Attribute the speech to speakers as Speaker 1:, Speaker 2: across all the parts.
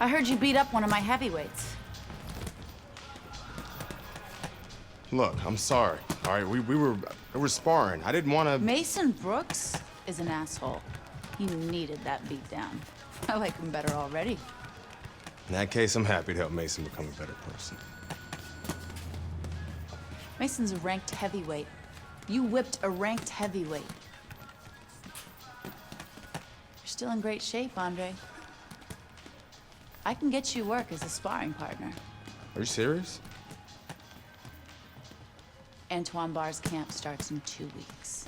Speaker 1: I heard you beat up one of my heavyweights.
Speaker 2: Look, I'm sorry. All right, we were sparring. I didn't want to.
Speaker 1: Mason Brooks is an asshole. He needed that beatdown. I like him better already.
Speaker 2: In that case, I'm happy to help Mason become a better person.
Speaker 1: Mason's a ranked heavyweight. You whipped a ranked heavyweight. You're still in great shape, Andre. I can get you work as a sparring partner.
Speaker 2: Are you serious?
Speaker 1: Antoine Barr's camp starts in 2 weeks.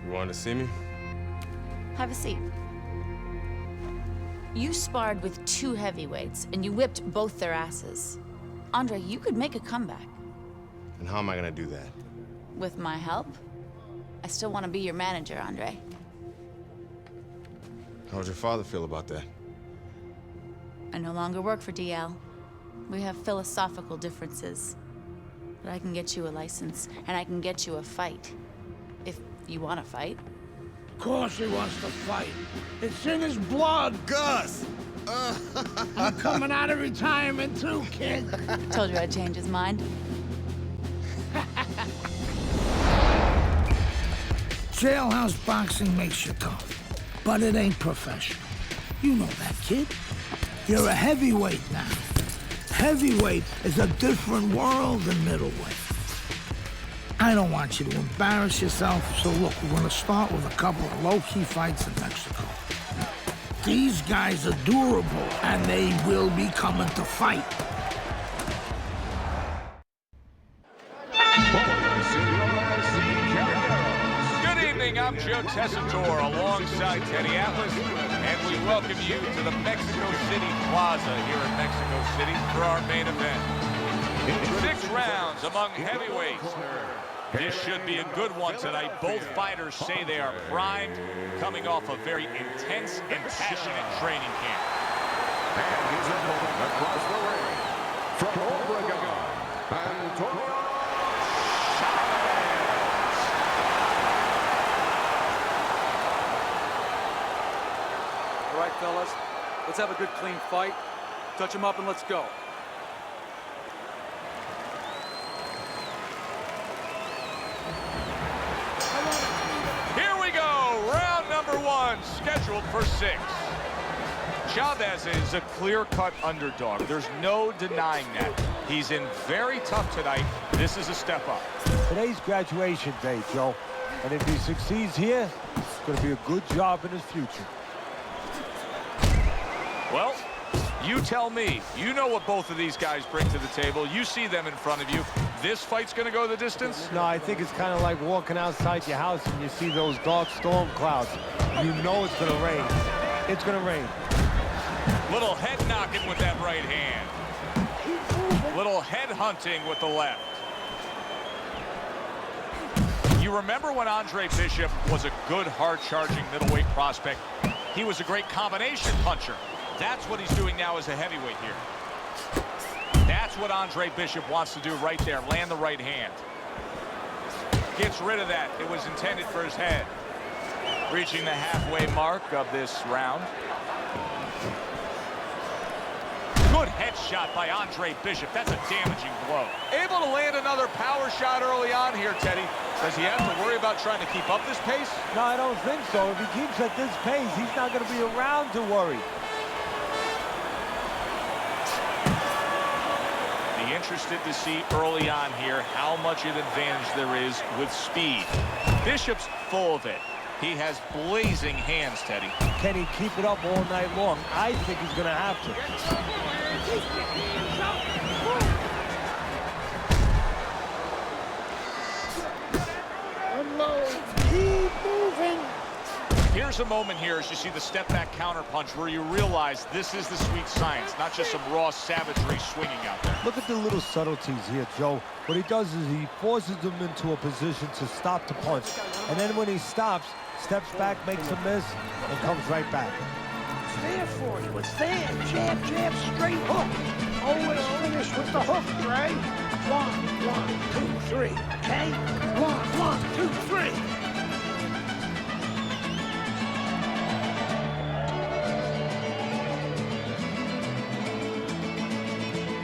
Speaker 2: You wanted to see me?
Speaker 1: Have a seat. You sparred with 2 heavyweights, and you whipped both their asses. Andre, you could make a comeback.
Speaker 2: And how am I gonna do that?
Speaker 1: With my help? I still want to be your manager, Andre.
Speaker 2: How would your father feel about that?
Speaker 1: I no longer work for DL. We have philosophical differences. But I can get you a license, and I can get you a fight. If you want to fight.
Speaker 3: Of course he wants to fight. It's in his blood.
Speaker 2: Gus!
Speaker 3: I'm coming out of retirement too, kid.
Speaker 1: Told you I'd change his mind.
Speaker 3: Jailhouse boxing makes you tough, but it ain't professional. You know that, kid. You're a heavyweight now. Heavyweight is a different world than middleweight. I don't want you to embarrass yourself, so look, we're gonna start with a couple of low-key fights in Mexico. These guys are durable, and they will be coming to fight.
Speaker 4: Good evening, I'm Joe Tessitore alongside Teddy Atlas, and we welcome you to the Mexico City Plaza here in Mexico City for our main event. 6 rounds among heavyweights. This should be a good one tonight. Both fighters say they are primed, coming off a very intense and passionate training camp.
Speaker 5: And his opponent across the ring, from Obregon, Antonio Chavez.
Speaker 6: All right, fellas, let's have a good, clean fight. Touch him up and let's go.
Speaker 4: Number 1, scheduled for 6. Chavez is a clear-cut underdog. There's no denying that. He's in very tough tonight. This is a step up.
Speaker 7: Today's graduation day, Joe. And if he succeeds here, it's going to be a good job in his future.
Speaker 4: Well, you tell me. You know what both of these guys bring to the table. You see them in front of you. This fight's going to go the distance?
Speaker 7: No, I think it's kind of like walking outside your house and you see those dark storm clouds. You know it's going to rain. It's going to rain.
Speaker 4: Little head knocking with that right hand. Little head hunting with the left. You remember when Andre Bishop was a good, hard-charging middleweight prospect? He was a great combination puncher. That's what he's doing now as a heavyweight here. That's what Andre Bishop wants to do right there, land the right hand. gets rid of that. It was intended for his head. Reaching the halfway mark of this round. Good headshot by Andre Bishop. That's a damaging blow. Able to land another power shot early on here, Teddy. Does he have to worry about trying to keep up this pace?
Speaker 7: No, I don't think so. If he keeps at this pace, he's not going to be around to worry.
Speaker 4: Be interested to see early on here how much of an advantage there is with speed. Bishop's full of it. He has blazing hands, Teddy.
Speaker 7: Can he keep it up all night long? I think he's going to have to.
Speaker 3: Keep moving.
Speaker 4: Here's a moment here as you see the step-back counterpunch where you realize this is the sweet science, not just some raw savagery swinging out there.
Speaker 7: Look at the little subtleties here, Joe. What he does is he forces them into a position to stop the punch. And then when he stops, steps back, makes a miss, and comes right back.
Speaker 3: It's there for you. It's there. Jab, jab, straight hook. Always finish with the hook, Dre. 1, 1, 2, 3. Okay? 1, 1, 2, 3.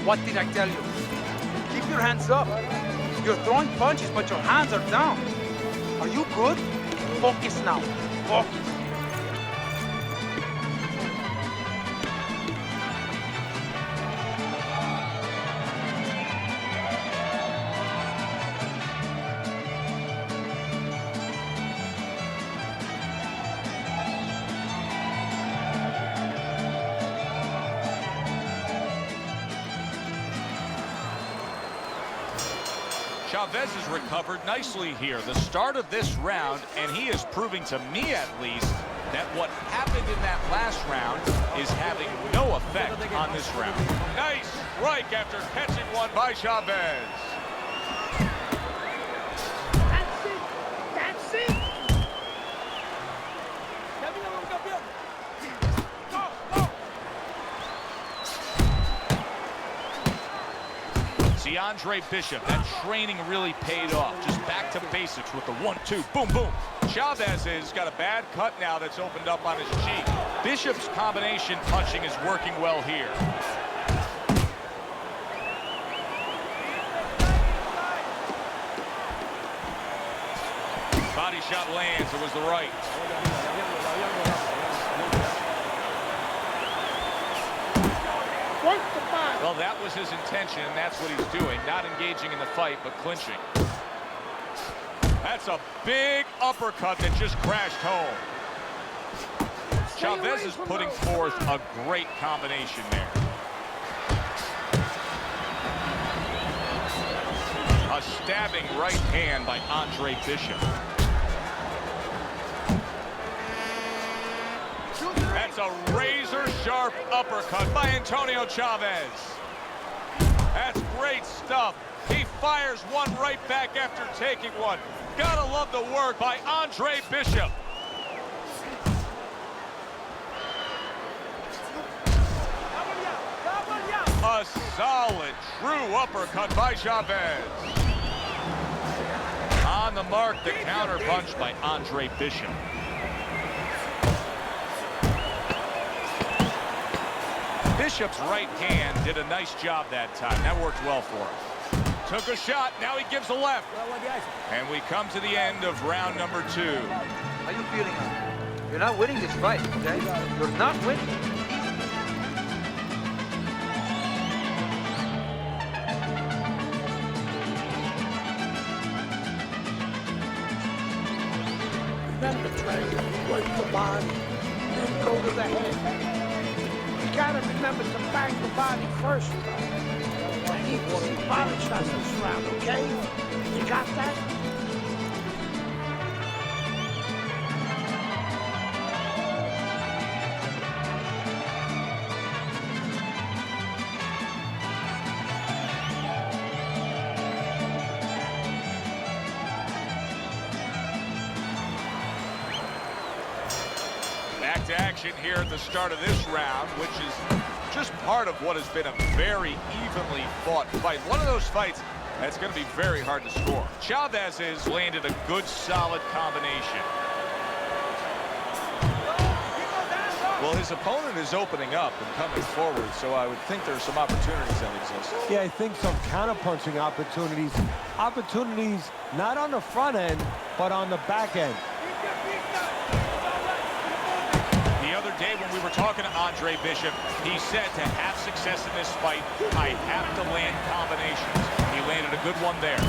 Speaker 6: What did I tell you? Keep your hands up. You're throwing punches, but your hands are down. Are you good? Focus now. Focus.
Speaker 4: Chavez has recovered nicely here. The start of this round, and he is proving to me at least that what happened in that last round is having no effect on this round. Nice strike after catching one by Chavez.
Speaker 3: That's it. That's it.
Speaker 4: See, Andre Bishop, that training really paid off. Just back to basics with the 1-2, boom, boom. Chavez has got a bad cut now that's opened up on his cheek. Bishop's combination punching is working well here. Body shot lands, it was the right. Well, that was his intention, and that's what he's doing. Not engaging in the fight, but clinching. That's a big uppercut that just crashed home. Chavez is putting forth a great combination there. A stabbing right hand by Andre Bishop. That's a razor-sharp uppercut by Antonio Chavez. That's great stuff. He fires one right back after taking one. Gotta love the work by Andre Bishop. A solid, true uppercut by Chavez. On the mark, the counter punch by Andre Bishop. Bishop's right hand did a nice job that time. That worked well for him. Took a shot, now he gives a left. And we come to the end of round number 2.
Speaker 6: How you feeling? You're not winning this fight, okay? You're not winning.
Speaker 3: Remember, Trey, work the body, then go to the head. You gotta remember to bang the body first, though. I need to see body shots this round, okay? You got that?
Speaker 4: Back to action here at the start of this round, which is just part of what has been a very evenly fought fight. One of those fights That's going to be very hard to score. Chavez has landed a good, solid combination. Well, his opponent is opening up and coming forward, so I would think there's some opportunities that exist.
Speaker 7: Yeah, I think some counter-punching opportunities. Opportunities not on the front end, but on the back end.
Speaker 4: The other day when we were talking to Andre Bishop, he said to have success in this fight, I have to land combinations. He landed a good one there.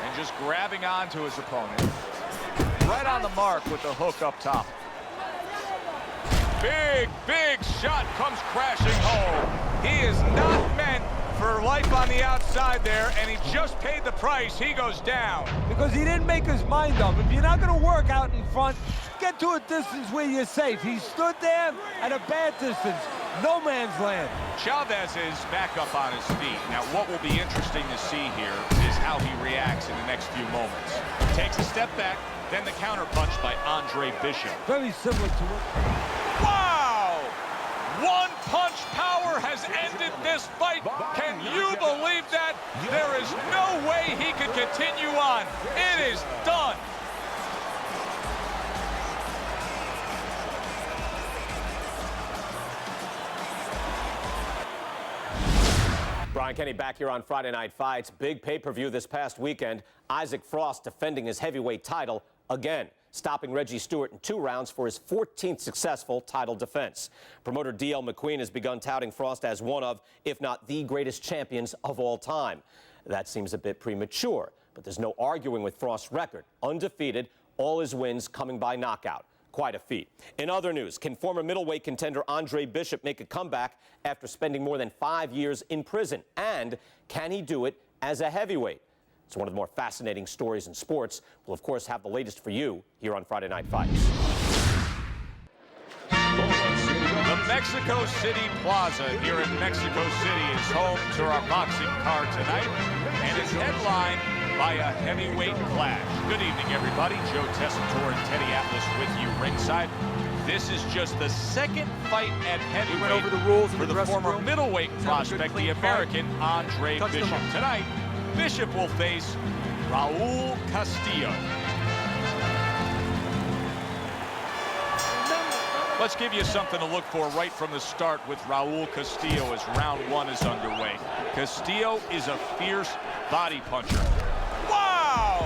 Speaker 4: And just grabbing onto his opponent. Right on the mark with the hook up top. Big, big shot comes crashing home. He is not meant for life on the outside there, and he just paid the price. He goes down.
Speaker 7: Because he didn't make his mind up. If you're not going to work out in front, get to a distance where you're safe. He stood there at a bad distance. No man's land.
Speaker 4: Chavez is back up on his feet. Now, what will be interesting to see here is how he reacts in the next few moments. Takes a step back, then the counterpunch by Andre Bishop.
Speaker 7: Very similar to what...
Speaker 4: Wow! One-punch power has ended this fight. Can you believe that? There is no way he could continue on. It is done.
Speaker 8: Brian Kenny back here on Friday Night Fights. Big pay-per-view this past weekend. Isaac Frost defending his heavyweight title again, stopping Reggie Stewart in 2 rounds for his 14th successful title defense. Promoter D.L. McQueen has begun touting Frost as one of, if not the greatest champions of all time. That seems a bit premature, but there's no arguing with Frost's record. Undefeated, all his wins coming by knockout. Quite a feat. In other news, can former middleweight contender Andre Bishop make a comeback after spending more than 5 years in prison? And can he do it as a heavyweight? It's one of the more fascinating stories in sports. We'll, of course, have the latest for you here on Friday Night Fights.
Speaker 4: The Mexico City Plaza here in Mexico City is home to our boxing card tonight, and it's headlined by a heavyweight clash. Good evening, everybody. Joe Tessitore and Teddy Atlas with you ringside. This is just the second fight at heavyweight
Speaker 6: over the rules
Speaker 4: for the former middleweight prospect, the American Andre Bishop. Tonight, Bishop will face Raul Castillo. Let's give you something to look for right from the start with Raul Castillo as round 1 is underway. Castillo is a fierce body puncher. Wow!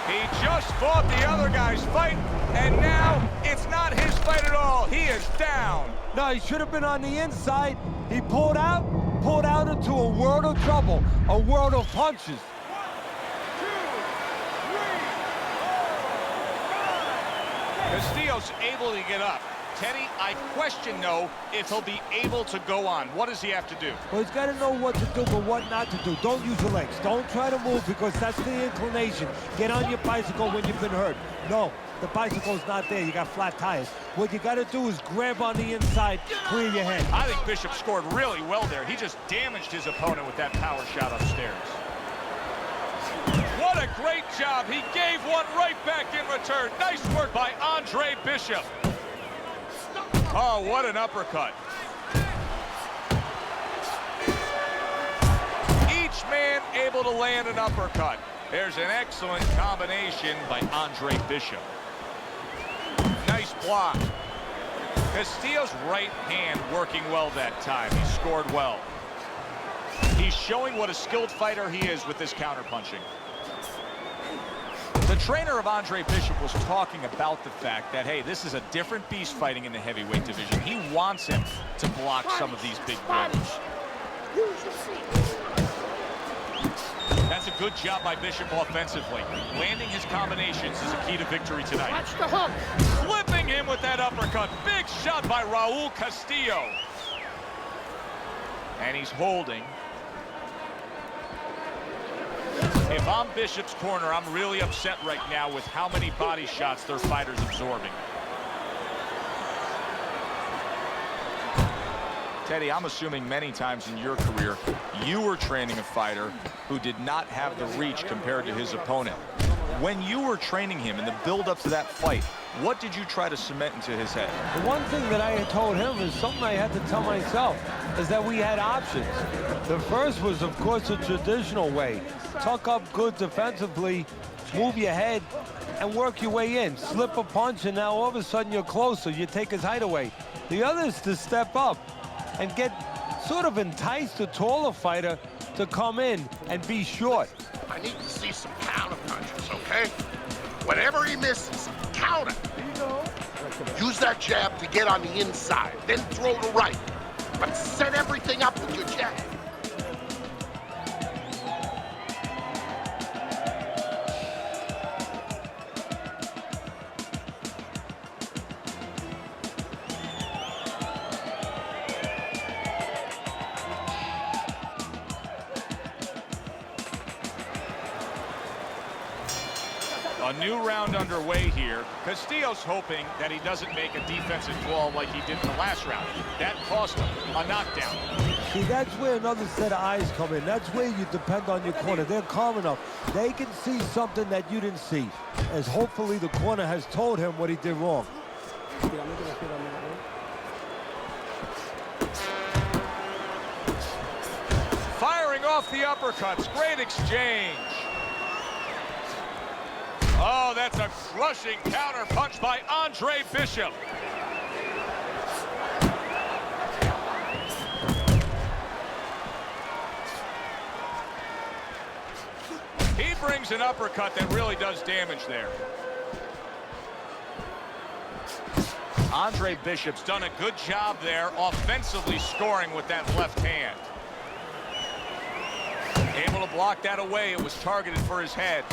Speaker 4: He just fought the other guy's fight, and now it's not his fight at all. He is down.
Speaker 7: No, he should have been on the inside. He pulled out into a world of trouble, a world of punches.
Speaker 4: Castillo's able to get up. Teddy, I question, though, if he'll be able to go on. What does he have to do?
Speaker 7: Well, he's got to know what to do, but what not to do. Don't use your legs. Don't try to move because that's the inclination. Get on your bicycle when you've been hurt. No, the bicycle's not there. You got flat tires. What you got to do is grab on the inside, clear your head.
Speaker 4: I think Bishop scored really well there. He just damaged his opponent with that power shot upstairs. What a great job. He gave one right back in return. Nice work by Andre Bishop. Oh, what an uppercut. Each man able to land an uppercut. There's an excellent combination by Andre Bishop. Nice block. Castillo's right hand working well that time. He scored well. He's showing what a skilled fighter he is with this counterpunching. The trainer of Andre Bishop was talking about the fact that, hey, this is a different beast fighting in the heavyweight division. He wants him to block some of these big blows. That's a good job by Bishop offensively. Landing his combinations is a key to victory tonight.
Speaker 9: Watch the hook.
Speaker 4: Flipping him with that uppercut. Big shot by Raul Castillo. And he's holding. If I'm Bishop's corner, I'm really upset right now with how many body shots their fighters absorbing. Teddy, I'm assuming many times in your career, you were training a fighter who did not have the reach compared to his opponent. When you were training him in the build-up to that fight, what did you try to cement into his head?
Speaker 7: The one thing that I had told him is something I had to tell myself, is that we had options. The first was, of course, the traditional way. Tuck up good defensively, move your head, and work your way in. Slip a punch, and now all of a sudden you're closer. You take his height away. The other is to step up and sort of entice the taller fighter to come in and be short.
Speaker 9: I need to see some counter punches, okay? Whenever he misses, counter. Use that jab to get on the inside, then throw the right. But set everything up with your jab.
Speaker 4: A new round underway here. Castillo's hoping that he doesn't make a defensive flaw like he did in the last round. That cost him a knockdown.
Speaker 7: See, that's where another set of eyes come in. That's where you depend on your corner. They're calm enough. They can see something that you didn't see, as hopefully the corner has told him what he did wrong.
Speaker 4: Firing off the uppercuts. Great exchange. Oh, that's a crushing counter punch by Andre Bishop. He brings an uppercut that really does damage there. Andre Bishop's done a good job there offensively scoring with that left hand. Able to block that away. It was targeted for his head.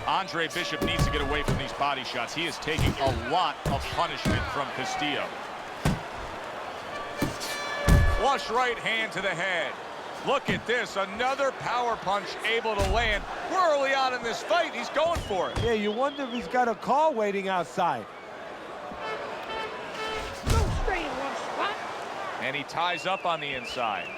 Speaker 4: Andre Bishop needs to get away from these body shots. He is taking a lot of punishment from Castillo. Flush right hand to the head. Look at this, another power punch able to land. We're early on in this fight. He's going for it.
Speaker 7: Yeah, you wonder if he's got a car waiting outside.
Speaker 3: Don't stay in one spot.
Speaker 4: And he ties up on the inside.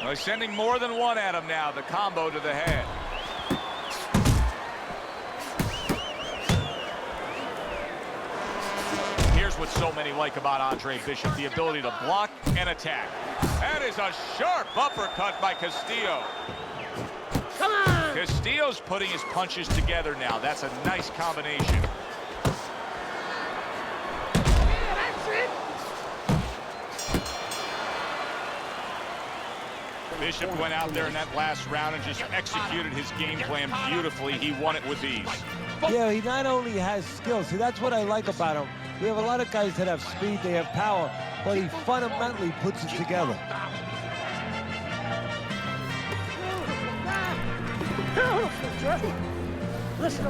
Speaker 4: Well, he's sending more than one at him now. The combo to the head. Here's what so many like about Andre Bishop, the ability to block and attack. That is a sharp uppercut by Castillo.
Speaker 3: Come on!
Speaker 4: Castillo's putting his punches together now. That's a nice combination. Bishop went out there in that last round and just executed his game plan beautifully. He won it with ease.
Speaker 7: Yeah, he not only has skills. See, that's what I like about him. We have a lot of guys that have speed, they have power, but he fundamentally puts it together.
Speaker 3: Beautiful, Joe. Listen,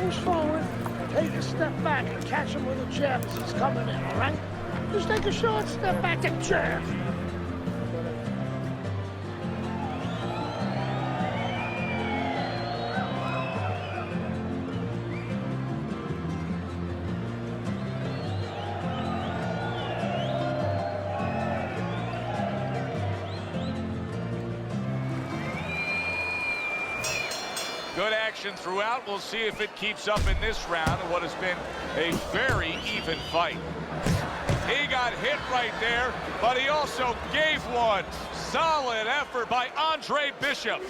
Speaker 3: moves forward, take a step back and catch him with a jab as he's coming in, all right? Just take a short step back and jab.
Speaker 4: Good action throughout. We'll see if it keeps up in this round in what has been a very even fight. He got hit right there, but he also gave one. Solid effort by Andre Bishop.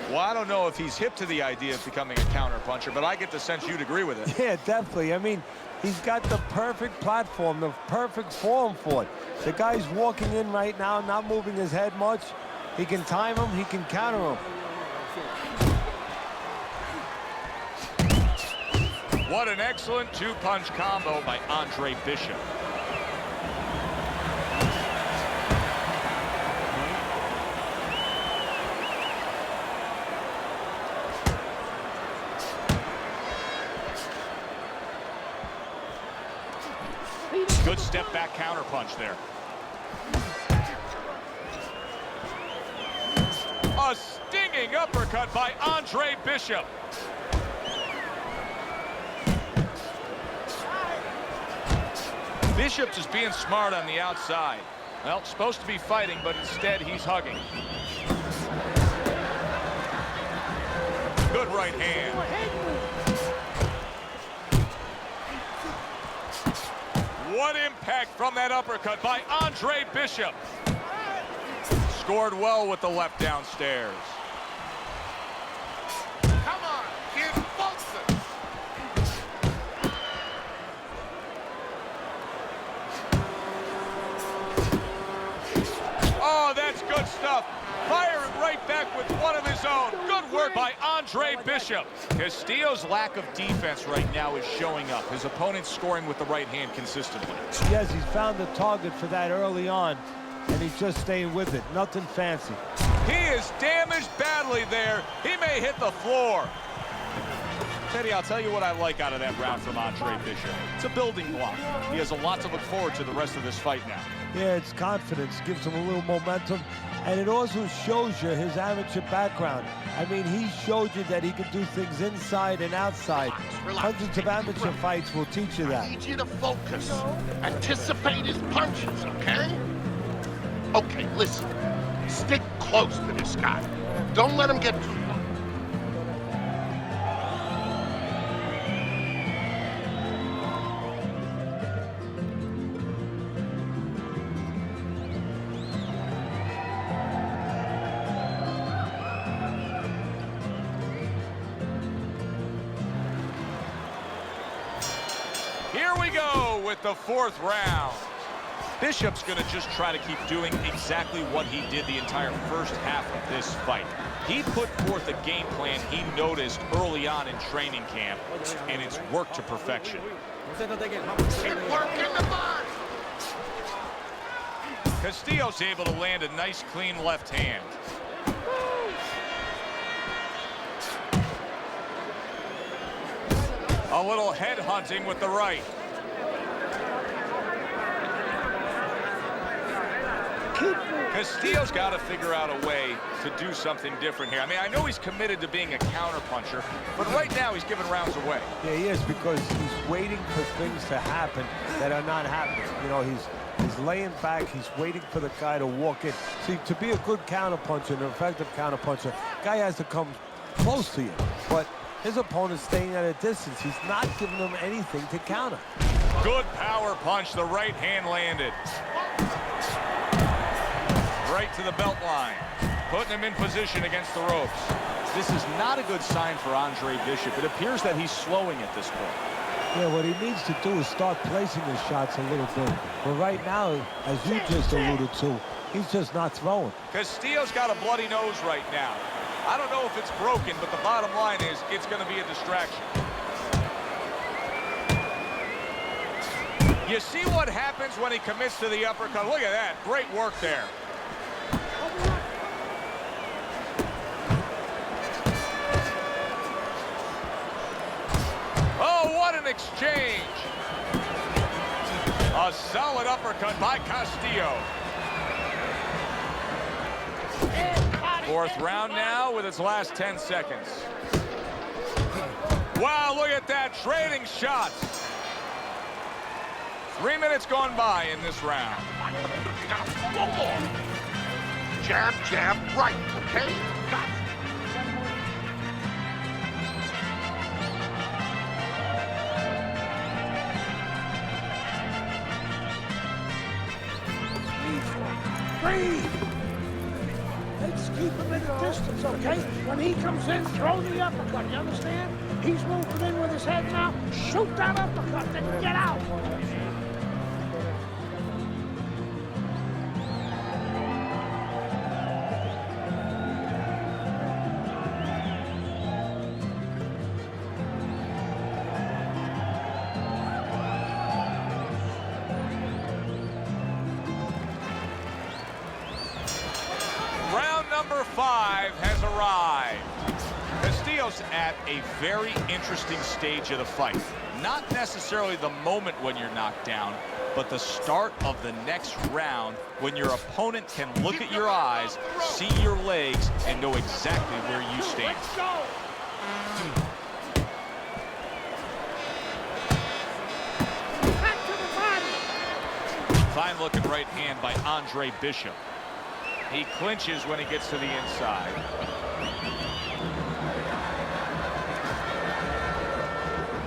Speaker 4: Well, I don't know if he's hip to the idea of becoming a counterpuncher, but I get the sense you'd agree with it.
Speaker 7: Yeah, definitely. I mean, he's got the perfect platform, the perfect form for it. The guy's walking in right now, not moving his head much. He can time him, he can counter him.
Speaker 4: What an excellent two-punch combo by Andre Bishop. Good step back counter punch there. A stinging uppercut by Andre Bishop. Bishop's is being smart on the outside. Well, supposed to be fighting, but instead he's hugging. Good right hand. What impact from that uppercut by Andre Bishop. Scored well with the left downstairs.
Speaker 9: Come on, kid, Bolson.
Speaker 4: Oh, that's good stuff. Firing right back with one of his own. Good work by Andre Bishop. Castillo's lack of defense right now is showing up. His opponent's scoring with the right hand consistently.
Speaker 7: Yes, he's found the target for that early on, and he's just staying with it. Nothing fancy.
Speaker 4: He is damaged badly there. He may hit the floor. Teddy, I'll tell you what I like out of that round from Andre Bishop. It's a building block. He has a lot to look forward to the rest of this fight now.
Speaker 7: Yeah, it's confidence, gives him a little momentum, and it also shows you his amateur background. I mean, he showed you that he can do things inside and outside.
Speaker 9: Relax.
Speaker 7: Hundreds of amateur fights will teach you
Speaker 9: I
Speaker 7: that.
Speaker 9: need you to focus. Anticipate his punches, okay? Okay, listen. Stick close to this guy. Don't let him get too low.
Speaker 4: Here we go with the fourth round. Bishop's going to just try to keep doing exactly what he did the entire first half of this fight. He put forth a game plan he noticed early on in training camp, and it's worked to perfection.
Speaker 9: Keep working the body.
Speaker 4: Castillo's able to land a nice, clean left hand. A little head hunting with the right. Castillo's got to figure out a way to do something different here. I mean, I know he's committed to being a counterpuncher, but right now he's giving rounds away.
Speaker 7: Yeah, he is, because he's waiting for things to happen that are not happening. You know, he's laying back, he's waiting for the guy to walk in. See, to be a good counterpuncher, an effective counterpuncher, guy has to come close to you. But his opponent's staying at a distance. He's not giving him anything to counter.
Speaker 4: Good power punch. The right hand landed. Right to the belt line. Putting him in position against the ropes. This is not a good sign for Andre Bishop. It appears that he's slowing at this point.
Speaker 7: Yeah, what he needs to do is start placing his shots a little bit. But right now, as you just alluded to, he's just not throwing.
Speaker 4: Castillo's got a bloody nose right now. I don't know if it's broken, but the bottom line is it's going to be a distraction. You see what happens when he commits to the uppercut? Look at that. Great work there. Oh, what an exchange. A solid uppercut by Castillo. Fourth round now with its last 10 seconds. Wow, look at that, trading shots. 3 minutes gone by in this round.
Speaker 9: Jab, jab, right, okay? Got it.
Speaker 3: Breathe. Let's keep him at a distance, okay? When he comes in, throw the uppercut, you understand? He's moving in with his head now. Shoot that uppercut, then get out.
Speaker 4: Number 5 has arrived. Castillo's at a very interesting stage of the fight. Not necessarily the moment when you're knocked down, but the start of the next round when your opponent can look at your eyes, see your legs, and know exactly where you stand.
Speaker 3: Let's go. Back to the body.
Speaker 4: Fine looking right hand by Andre Bishop. He clinches when he gets to the inside.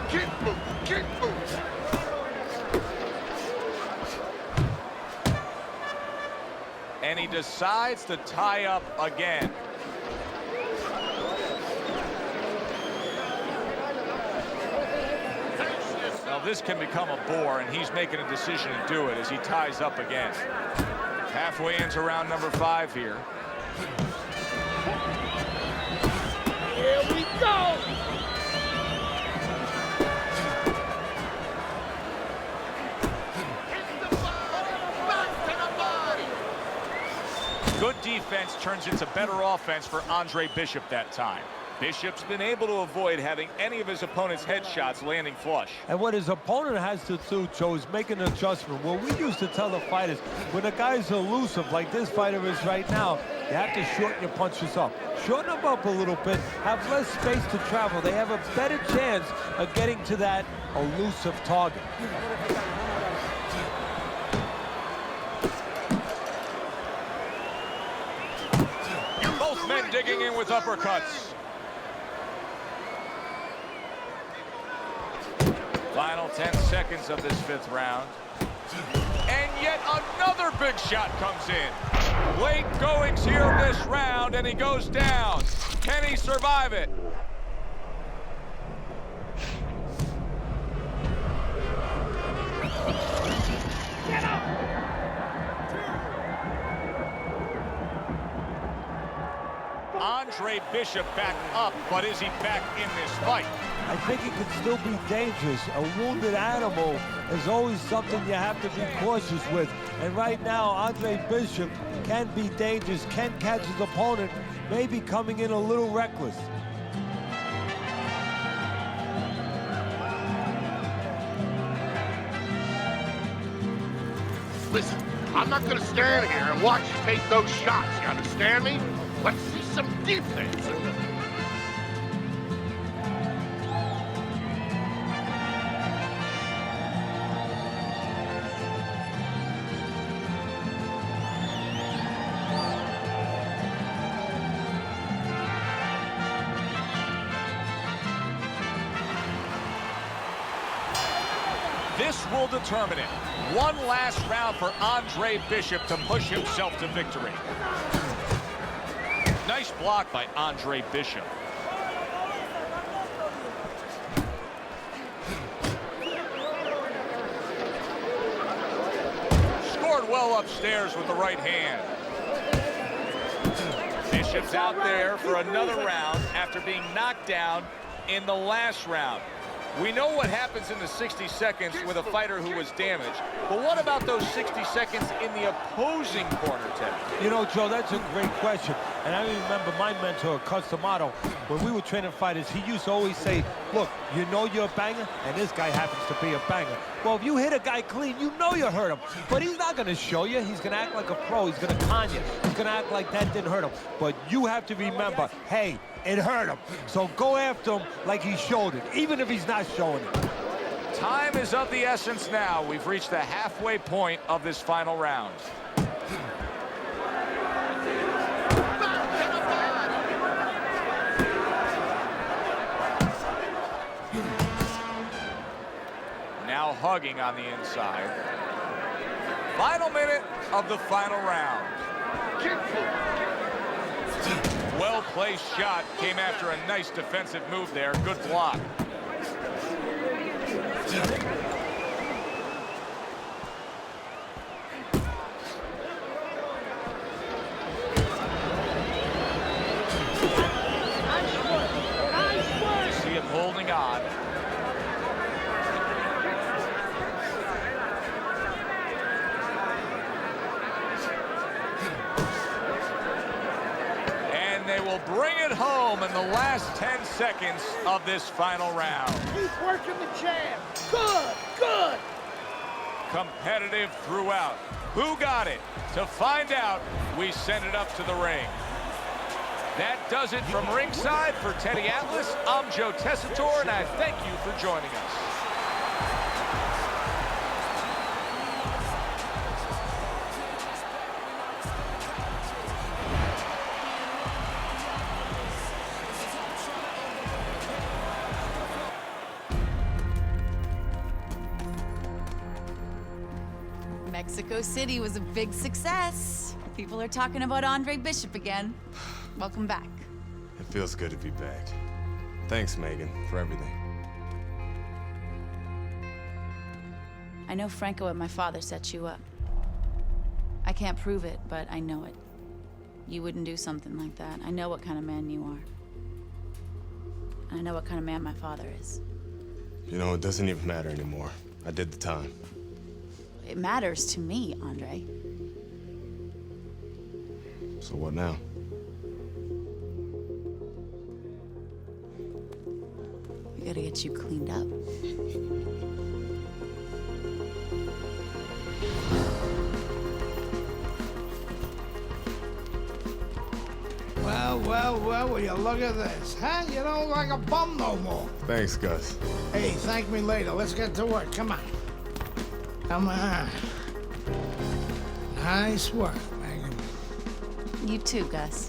Speaker 9: Keep moving, keep moving.
Speaker 4: And he decides to tie up again. Now this can become a bore, and he's making a decision to do it as he ties up again. Halfway into round number 5 here.
Speaker 9: Here we go. Hit the body, back to the body.
Speaker 4: Good defense turns into better offense for Andre Bishop that time. Bishop's been able to avoid having any of his opponent's headshots landing flush.
Speaker 7: And what his opponent has to do, Joe, is make an adjustment. Well, we used to tell the fighters, when a guy's elusive like this fighter is right now, you have to shorten your punches up. Shorten them up a little bit, have less space to travel. They have a better chance of getting to that elusive target.
Speaker 4: Both men digging in with uppercuts. Final 10 seconds of this 5th round. And yet another big shot comes in. Late goings here this round, and he goes down. Can he survive it? Get up! Andre Bishop back up, but is he back in this fight?
Speaker 7: I think he could still be dangerous. A wounded animal is always something you have to be cautious with. And right now, Andre Bishop can be dangerous, can catch his opponent, maybe coming in a little reckless.
Speaker 9: Listen, I'm not gonna stand here and watch you take those shots, you understand me? Let's see some defense.
Speaker 4: This will determine it. One last round for Andre Bishop to push himself to victory. Nice block by Andre Bishop. Scored well upstairs with the right hand. Bishop's out there for another round after being knocked down in the last round. We know what happens in the 60 seconds with a fighter who was damaged, but what about those 60 seconds in the opposing corner, Ted?
Speaker 7: You know, Joe, that's a great question. And I remember my mentor, Cus D'Amato, when we were training fighters, he used to always say, look, you know you're a banger, and this guy happens to be a banger. Well, if you hit a guy clean, you know you hurt him. But he's not going to show you. He's going to act like a pro. He's going to con you. He's going to act like that didn't hurt him. But you have to remember, hey, it hurt him. So go after him like he showed it, even if he's not showing it.
Speaker 4: Time is of the essence now. We've reached the halfway point of this final round. Now hugging on the inside. Final minute of the final round. Well-placed shot came after a nice defensive move there. Good block. See him holding on. They will bring it home in the last 10 seconds of this final round.
Speaker 3: Keep working the jab. Good, good.
Speaker 4: Competitive throughout. Who got it? To find out, we send it up to the ring. That does it from ringside. For Teddy Atlas, I'm Joe Tessitore, and I thank you for joining us.
Speaker 1: Mexico City was a big success. People are talking about Andre Bishop again. Welcome back.
Speaker 2: It feels good to be back. Thanks, Megan, for everything.
Speaker 1: I know Franco and my father set you up. I can't prove it, but I know it. You wouldn't do something like that. I know what kind of man you are. And I know what kind of man my father is.
Speaker 2: You know, it doesn't even matter anymore. I did the time.
Speaker 1: It matters to me, Andre.
Speaker 2: So what now?
Speaker 1: We gotta get you cleaned up.
Speaker 3: Well, will you look at this, huh? You don't look like a bum no more.
Speaker 2: Thanks, Gus.
Speaker 3: Hey, thank me later. Let's get to work. Come on. Come on. Nice work, Megan.
Speaker 1: You too, Gus.